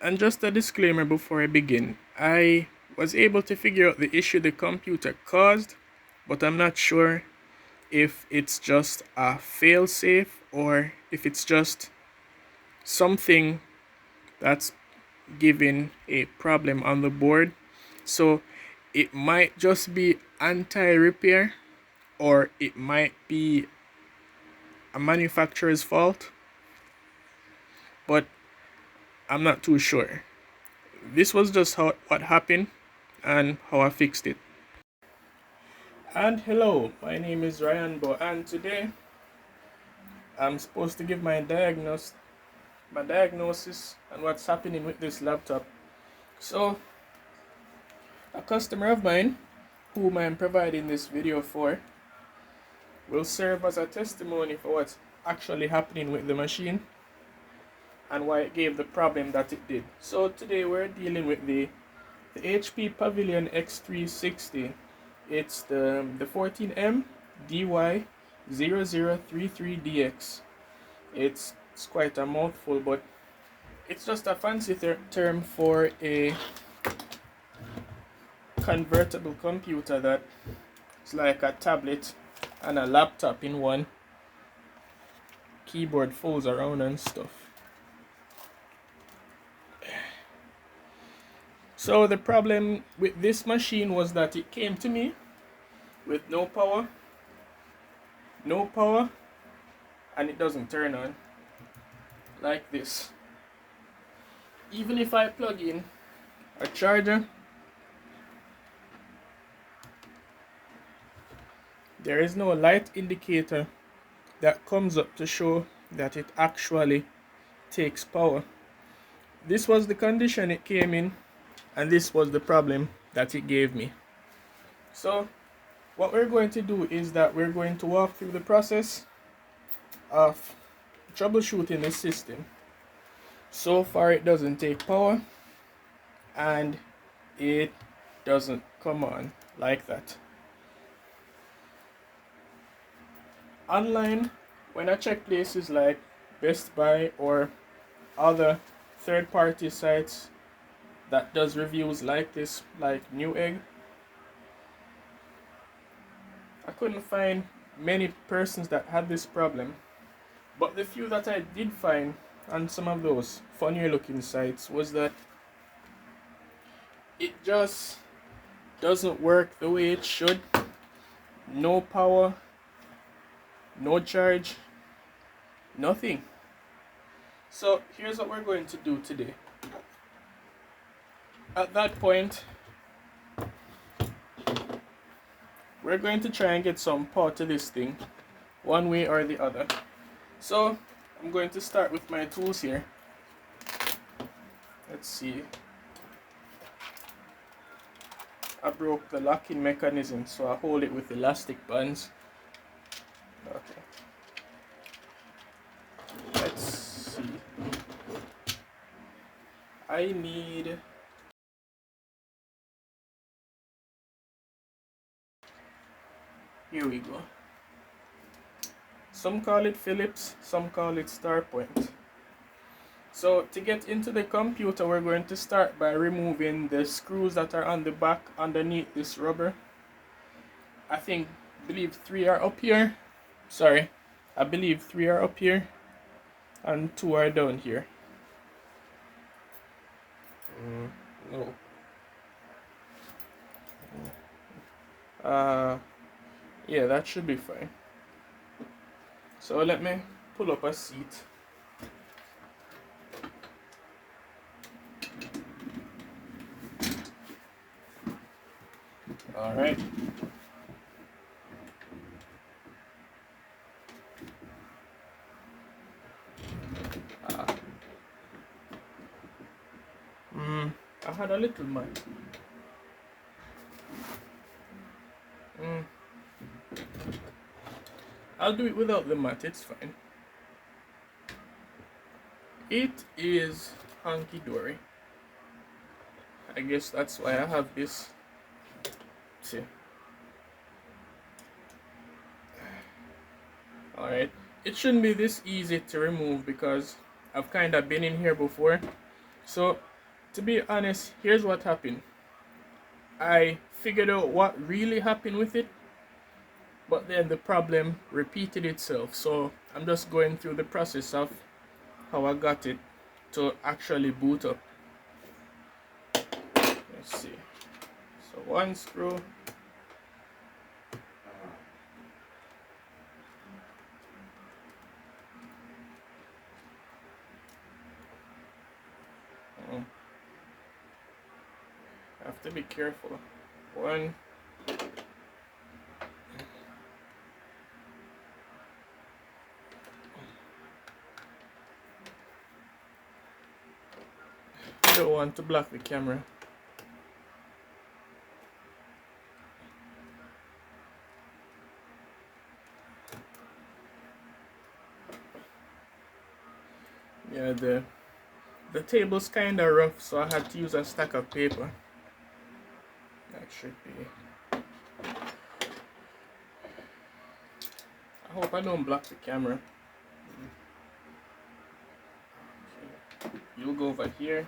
And just a disclaimer before I begin, I was able to figure out the issue the computer caused, but I'm not sure if it's just a failsafe or if it's just something that's giving a problem on the board. So it might just be anti-repair, or it might be a manufacturer's fault, but I'm not too sure. This was just what happened and how I fixed it. And hello, my name is RYONBO, and today I'm supposed to give my diagnosis and what's happening with this laptop. So, a customer of mine, whom I'm providing this video for, will serve as a testimony for what's actually happening with the machine and why it gave the problem that it did. So today we're dealing with the HP Pavilion X360. It's the 14M dy0033dx. It's quite a mouthful, but it's just a fancy term for a convertible computer that is like a tablet and a laptop in one. Keyboard folds around and stuff. So the problem with this machine was that it came to me with no power, and it doesn't turn on like this. Even if I plug in a charger, there is no light indicator that comes up to show that it actually takes power. This was the condition it came in, and this was the problem that it gave me. So what we're going to do is that we're going to walk through the process of troubleshooting the system. So far it doesn't take power and it doesn't come on like that. Online, when I check places like Best Buy or other third-party sites that does reviews like this, like Newegg, I couldn't find many persons that had this problem. But the few that I did find on some of those funnier looking sites was that it just doesn't work the way it should. No power, no charge, nothing. So here's what we're going to do today. At that point, we're going to try and get some power to this thing, one way or the other. So I'm going to start with my tools here. Let's see. I broke the locking mechanism, so I hold it with elastic bands. Okay. Let's see. I need here we go. Some call it Phillips, some call it Starpoint. So to get into the computer, we're going to start by removing the screws that are on the back underneath this rubber. I believe 3 are up here. Sorry, I believe 3 are up here and 2 are down here. No. Yeah, that should be fine. So let me pull up a seat. All right. I had a little mat. I'll do it without the mat, it's fine. It is hunky-dory. I guess that's why I have this. See. Alright. It shouldn't be this easy to remove because I've kind of been in here before. So To be honest, here's what happened. I figured out what really happened with it, but then the problem repeated itself. So I'm just going through the process of how I got it to actually boot up. Let's see. So one screw. Oh, I have to be careful. One. I don't want to block the camera. Yeah, the table's kind of rough, so I had to use a stack of paper. That should be. I hope I don't block the camera. Okay. You'll go over here.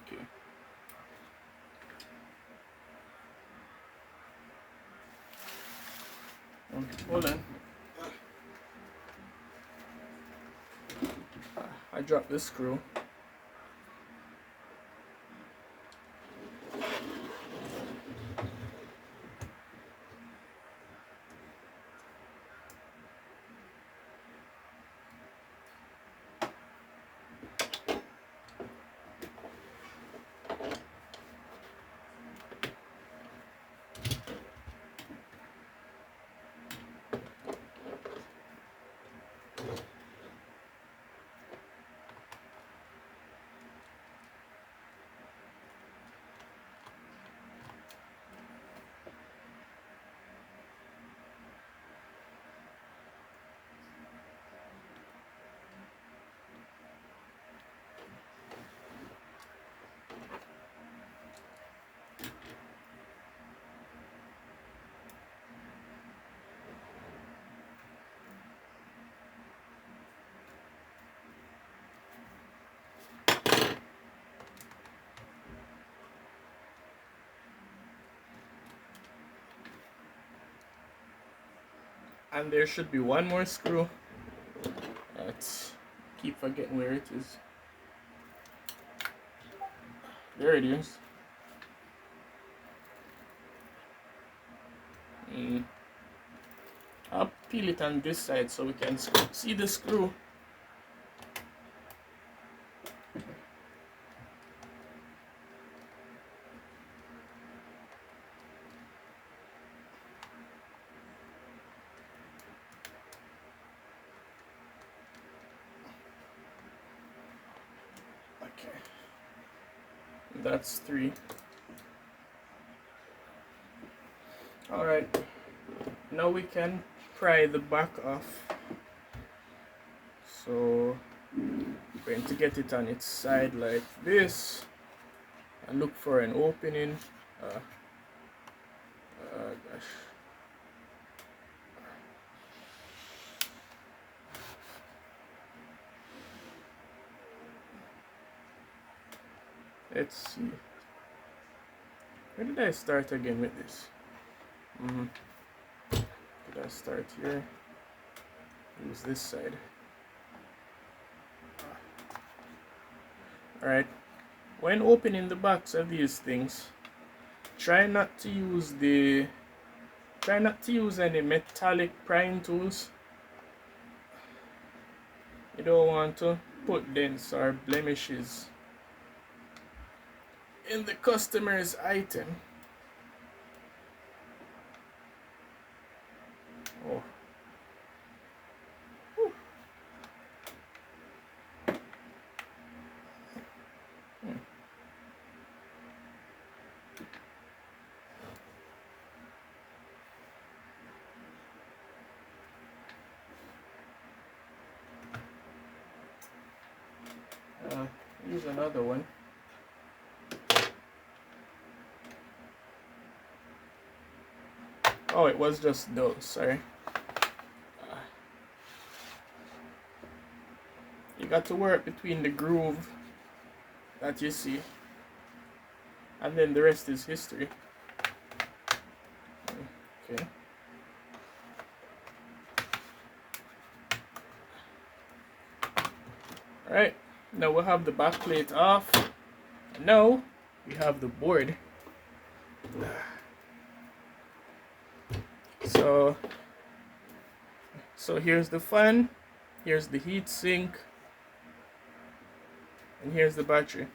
Okay. Hold on. I dropped this screw. And there should be one more screw. Let's keep forgetting where it is. There it is. I'll peel it on this side so we can see the screw. Okay. That's 3. Alright. Now we can pry the back off. So I'm going to get it on its side like this and look for an opening. Gosh. Let's see. Where did I start again with this? Did I start here? Use this side. Alright. When opening the backs of these things, try not to use any metallic prying tools. You don't want to put dents or blemishes in the customer's item. Oh. Whew. use another one. Oh, it was just dull, sorry. You got to work between the groove that you see, and then the rest is history. Okay. Alright, now we'll have the back plate off. Now we have the board. So here's the fan, here's the heat sink, and here's the battery.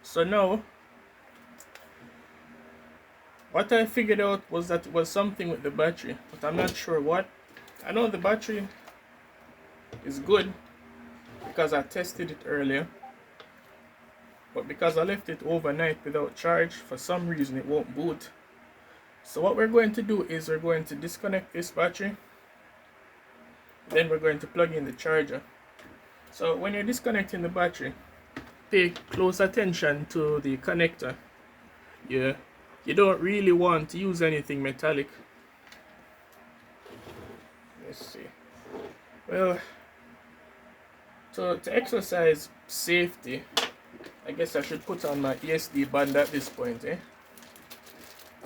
So now, what I figured out was that it was something with the battery, but I'm not sure what. I know the battery is good because I tested it earlier, but because I left it overnight without charge, for some reason it won't boot. So what we're going to do is we're going to disconnect this battery, then we're going to plug in the charger. So when you're disconnecting the battery, pay close attention to the connector. You don't really want to use anything metallic. Let's see. Well, to exercise safety, I guess I should put on my ESD band at this point,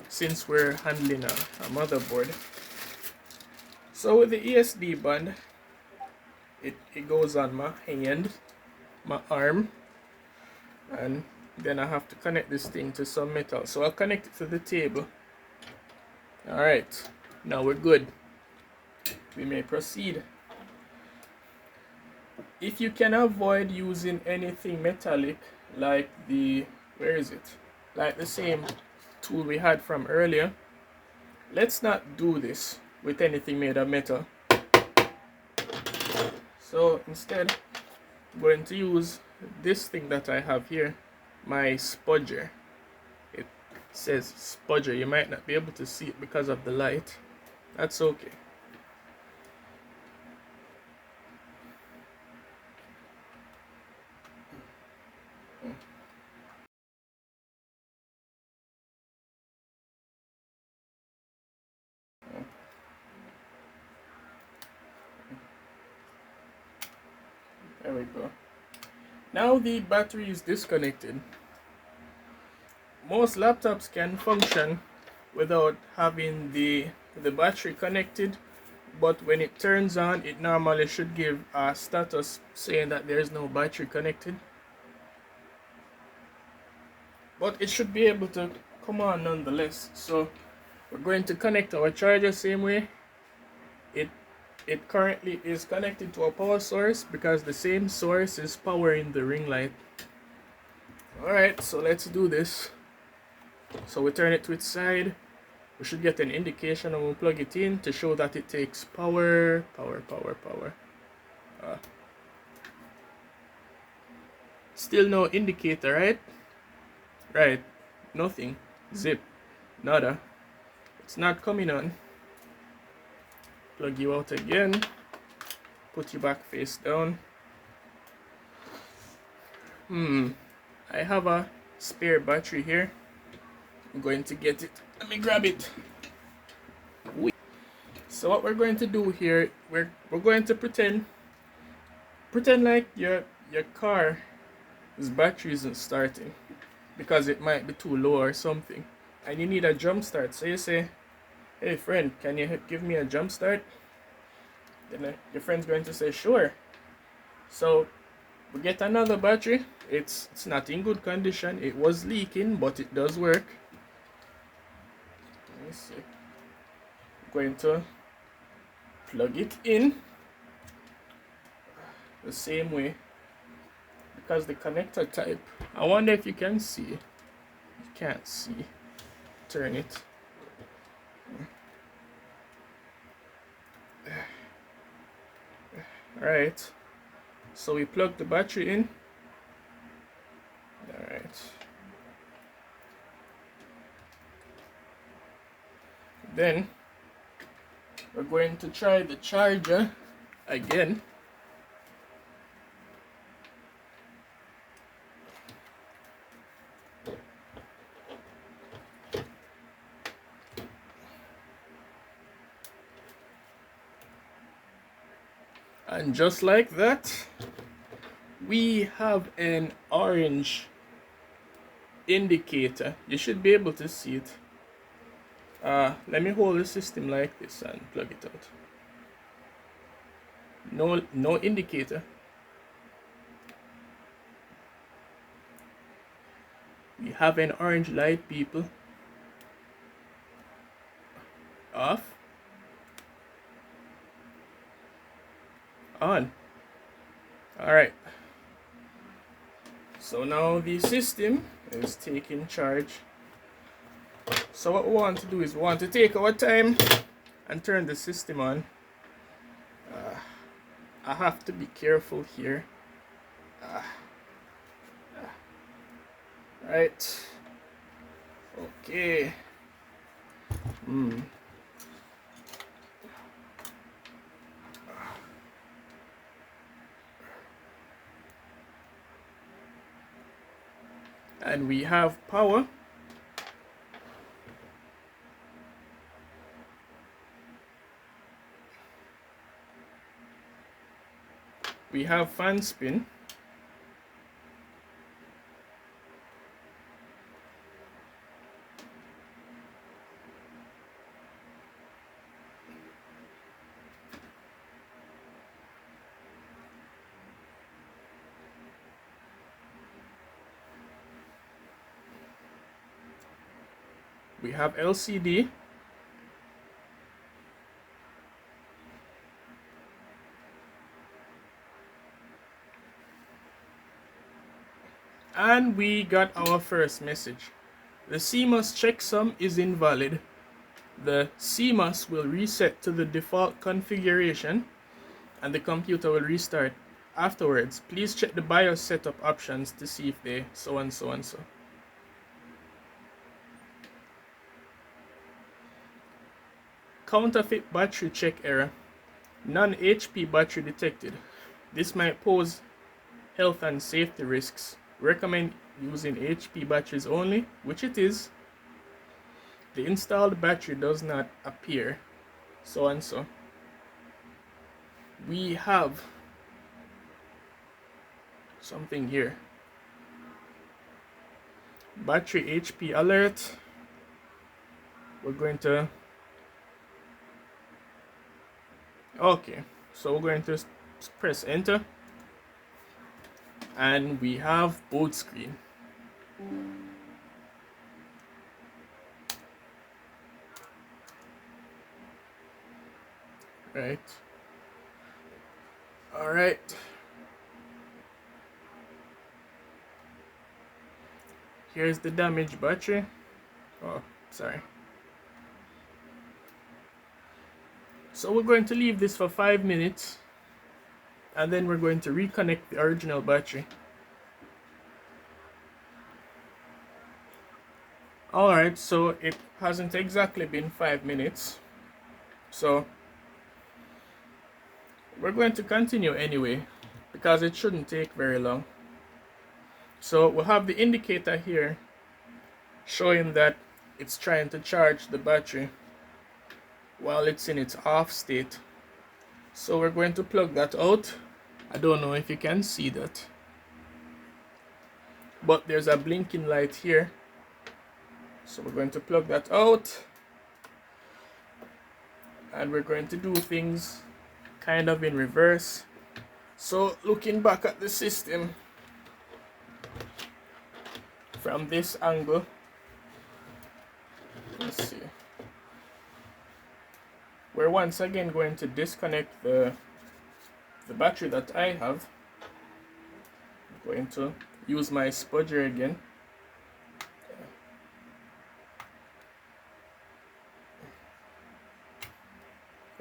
since we're handling a motherboard. So with the ESD band, it goes on my hand, my arm, and then I have to connect this thing to some metal. So I'll connect it to the table. Alright, now we're good. We may proceed. If you can avoid using anything metallic, like like the same tool we had from earlier, let's not do this with anything made of metal. So instead, I'm going to use this thing that I have here, my spudger. It says spudger. You might not be able to see it because of the light. That's okay. There we go. Now the battery is disconnected. Most laptops can function without having the battery connected, but when it turns on, it normally should give a status saying that there is no battery connected. But it should be able to come on nonetheless. So we're going to connect our charger same way. It currently is connected to a power source because the same source is powering the ring light. Alright, so let's do this. So we turn it to its side. We should get an indication and we'll plug it in to show that it takes power. Still no indicator, right? Right, nothing. Zip. Nada. It's not coming on. Plug you out again. Put you back face down. I have a spare battery here. I'm going to get it. Let me grab it. So what we're going to do here, we're going to pretend like your car's battery isn't starting because it might be too low or something, and you need a jump start. So you say, "Hey friend, can you give me a jump start?" Then your friend's going to say, "Sure." So we get another battery. It's not in good condition. It was leaking, but it does work. Let me see. I'm going to plug it in the same way because the connector type. I wonder if you can see. You can't see. Turn it. Alright, so we plug the battery in. Alright. Then we're going to try the charger again. And just like that, we have an orange indicator. You should be able to see it. Let me hold the system like this and plug it out. No indicator. We have an orange light, people. Off. On. Alright. So now the system is taking charge. So what we want to do is we want to take our time and turn the system on. I have to be careful here. Right. Okay. And we have power. We have fan spin. We have LCD. And we got our first message. The CMOS checksum is invalid. The CMOS will reset to the default configuration and the computer will restart. Afterwards, please check the BIOS setup options to see if they so and so and so. Counterfeit battery check error. Non-HP battery detected. This might pose health and safety risks. Recommend using HP batteries only, which it is. The installed battery does not appear, so and so. We have something here. Battery HP alert. We're going to okay, so we're going to press enter and we have boot screen. Right. All right. Here's the damaged battery. Oh, sorry. So we're going to leave this for 5 minutes and then we're going to reconnect the original battery. Alright, so it hasn't exactly been 5 minutes. So we're going to continue anyway because it shouldn't take very long. So we'll have the indicator here showing that it's trying to charge the battery while it's in its off state. So we're going to plug that out. I don't know if you can see that, but there's a blinking light here. So we're going to plug that out and we're going to do things kind of in reverse. So looking back at the system from this angle, let's see. We're once again going to disconnect the battery that I have. I'm going to use my spudger again.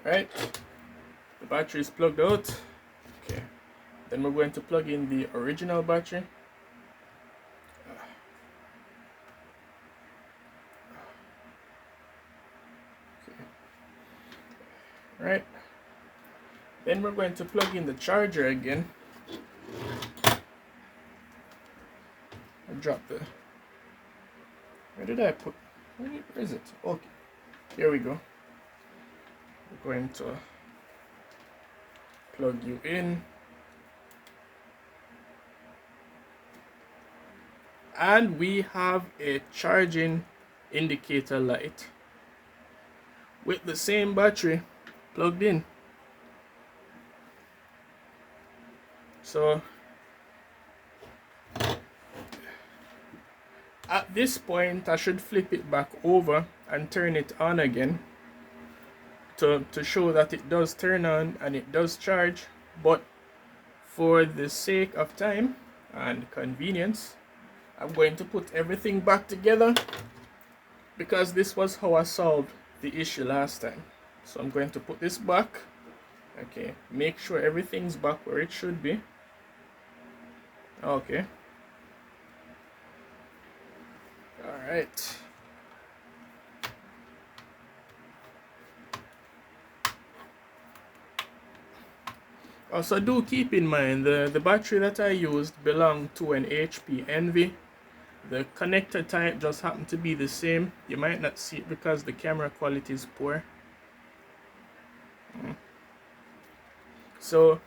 Right, the battery is plugged out. Okay, then we're going to plug in the original battery. Okay. Right, then we're going to plug in the charger again. I dropped the, where did I put, where is it? Okay, here we go. We're going to plug you in, and we have a charging indicator light with the same battery plugged in. So at this point I should flip it back over and turn it on again to show that it does turn on and it does charge. But for the sake of time and convenience, I'm going to put everything back together, because this was how I solved the issue last time. So I'm going to put this back. Okay, make sure everything's back where it should be. Okay. Alright. Also, do keep in mind the battery that I used belonged to an HP Envy. The connector type just happened to be the same. You might not see it because the camera quality is poor. So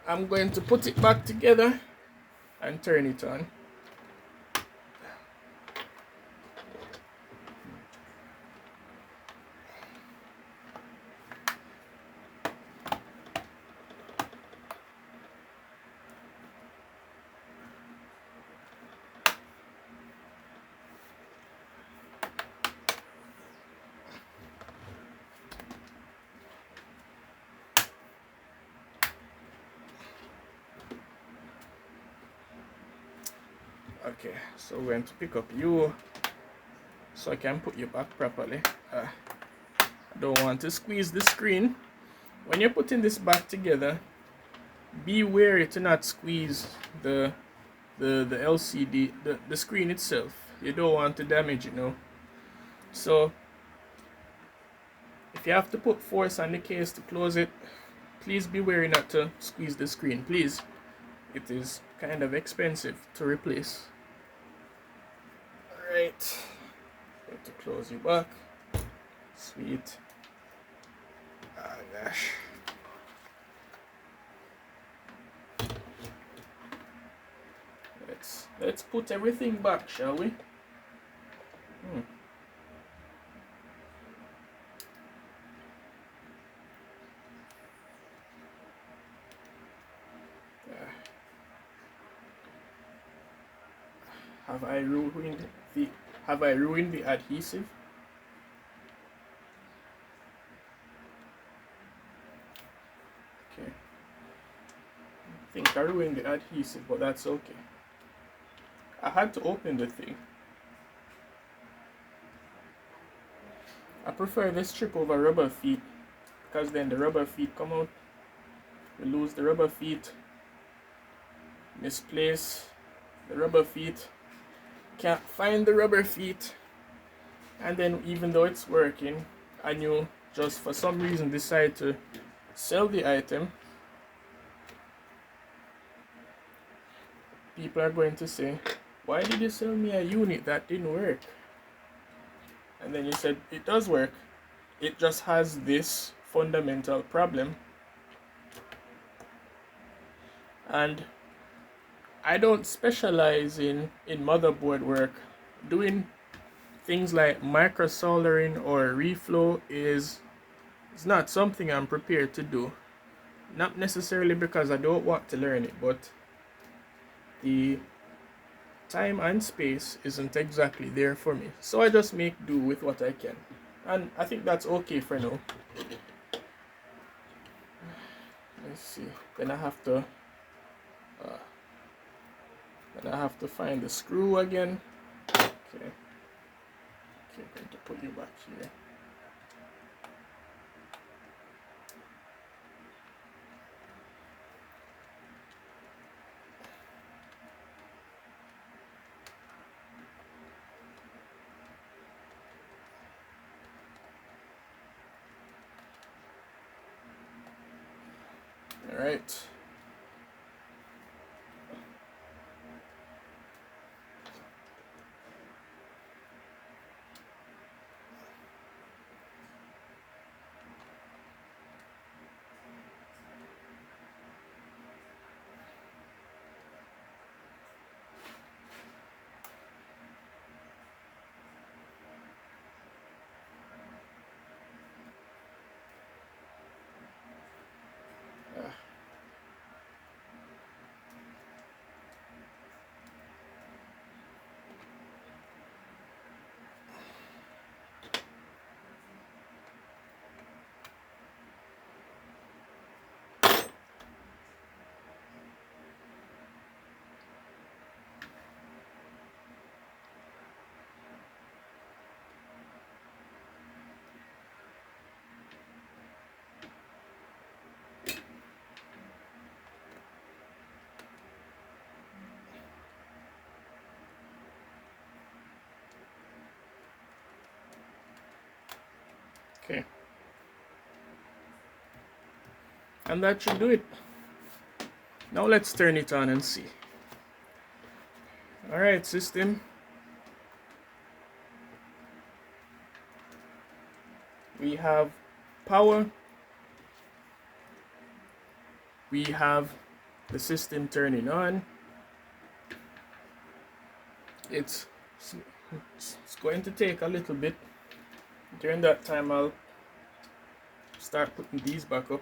I'm going to put it back together and turn it on. Okay, so we're going to pick up you so I can put you back properly. I don't want to squeeze the screen. When you're putting this back together, be wary to not squeeze the LCD, the screen itself. You don't want to damage it, no. So if you have to put force on the case to close it, please be wary not to squeeze the screen, please. It is kind of expensive to replace. Alright, going to close you back. Sweet. Oh gosh. Let's put everything back, shall we? Have I ruined the adhesive? Okay. I think I ruined the adhesive, but that's okay. I had to open the thing. I prefer this strip over rubber feet, because then the rubber feet come out. We lose the rubber feet, misplace the rubber feet, can't find the rubber feet, and then even though it's working and you just for some reason decide to sell the item, people are going to say, why did you sell me a unit that didn't work? And then you said, it does work, it just has this fundamental problem. And I don't specialize in motherboard work. Doing things like micro soldering or reflow is not something I'm prepared to do. Not necessarily because I don't want to learn it, but the time and space isn't exactly there for me. So I just make do with what I can. And I think that's okay for now. Let's see. Then I have to find the screw again. Okay. Okay, I'm going to put you back here. All right. Okay. And that should do it. Now let's turn it on and see. Alright, system. We have power. We have the system turning on. It's going to take a little bit. During that time, I'll start putting these back up.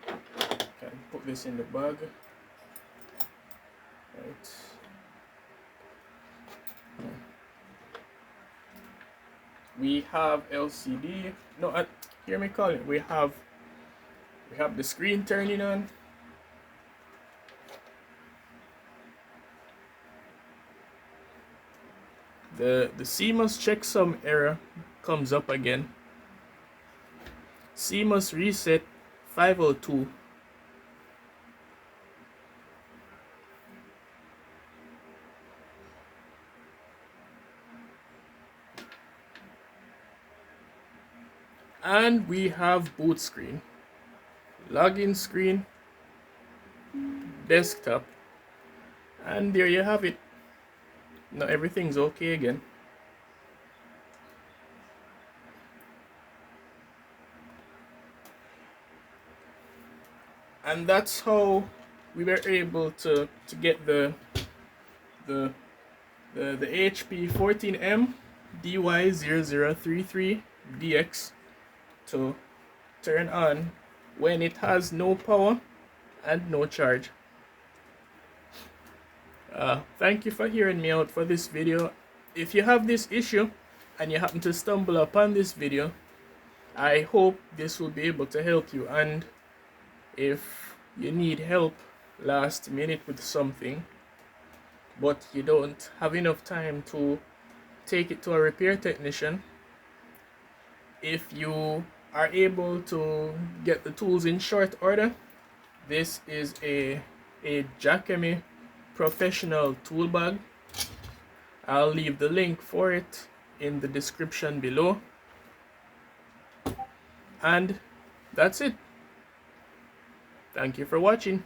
Can put this in the bag. Right. We have LCD. No, hear me calling. We have the screen turning on. The CMOS checksum error comes up again. CMOS reset 502. And we have boot screen, login screen, desktop, and there you have it. Now everything's okay again. And that's how we were able to get the HP 14M dy0033dx to turn on when it has no power and no charge. Thank you for hearing me out for this video. If you have this issue and you happen to stumble upon this video, I hope this will be able to help you. And if you need help last minute with something, but you don't have enough time to take it to a repair technician, if you are able to get the tools in short order, this is a Jacquemin professional tool bag. I'll leave the link for it in the description below. And that's it. Thank you for watching.